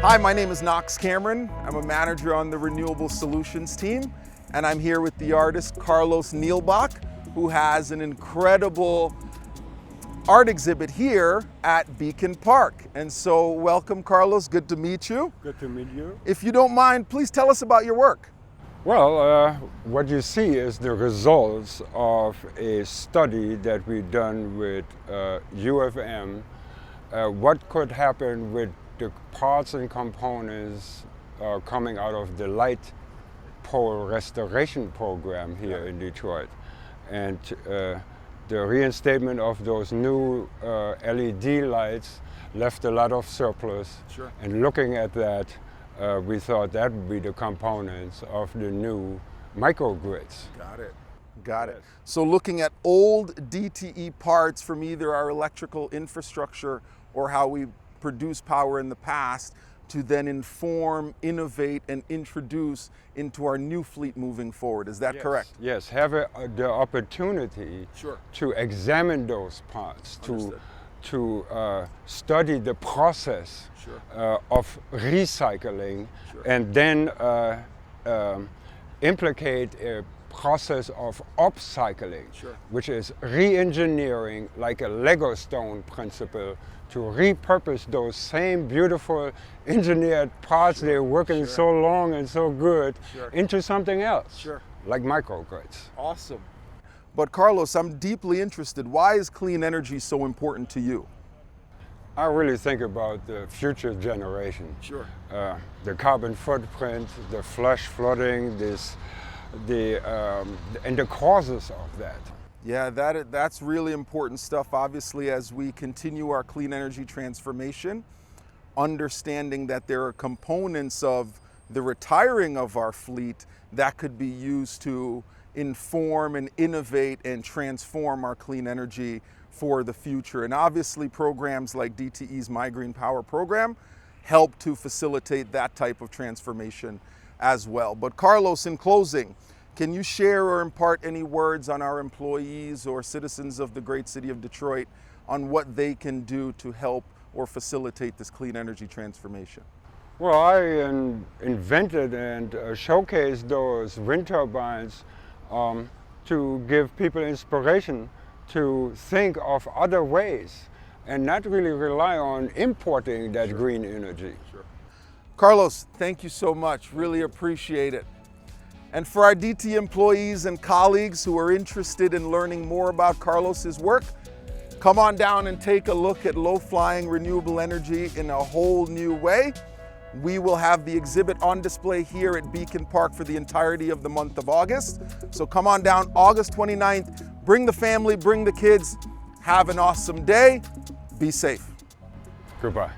Hi, my name is Knox Cameron. I'm a manager on the Renewable Solutions team, and I'm here with the artist Carlos Nielbock, who has an incredible art exhibit here at Beacon Park. And so welcome, Carlos, good to meet you. Good to meet you. If you don't mind, please tell us about your work. Well, what you see is the results of a study that we've done with U of M. What could happen with the parts and components coming out of the light pole restoration program here in Detroit. And the reinstatement of those new LED lights left a lot of surplus. Sure. And looking at that, we thought that would be the components of the new microgrids. Got it. Got it. So looking at old DTE parts from either our electrical infrastructure or how we produce power in the past to then inform, innovate, and introduce into our new fleet moving forward. Is that correct? Yes, have the opportunity to examine those parts, to study the process of recycling, and then implicate a process of upcycling, which is re-engineering like a Lego stone principle to repurpose those same beautiful engineered parts they're working so long and so good into something else, like microgrids. Awesome. But Carlos, I'm deeply interested. Why is clean energy so important to you? I really think about the future generation. The carbon footprint, the flash flooding, and the causes of that. Yeah, that's really important stuff, obviously, as we continue our clean energy transformation, understanding that there are components of the retiring of our fleet that could be used to inform and innovate and transform our clean energy for the future. And obviously programs like DTE's My Green Power program help to facilitate that type of transformation as well. But Carlos, in closing, can you share or impart any words on our employees or citizens of the great city of Detroit on what they can do to help or facilitate this clean energy transformation? Well, I invented and showcased those wind turbines to give people inspiration to think of other ways and not really rely on importing that green energy. Carlos, thank you so much. Really appreciate it. And for our DT employees and colleagues who are interested in learning more about Carlos's work, come on down and take a look at low-flying renewable energy in a whole new way. We will have the exhibit on display here at Beacon Park for the entirety of the month of August. So come on down August 29th, bring the family, bring the kids, have an awesome day, be safe. Goodbye.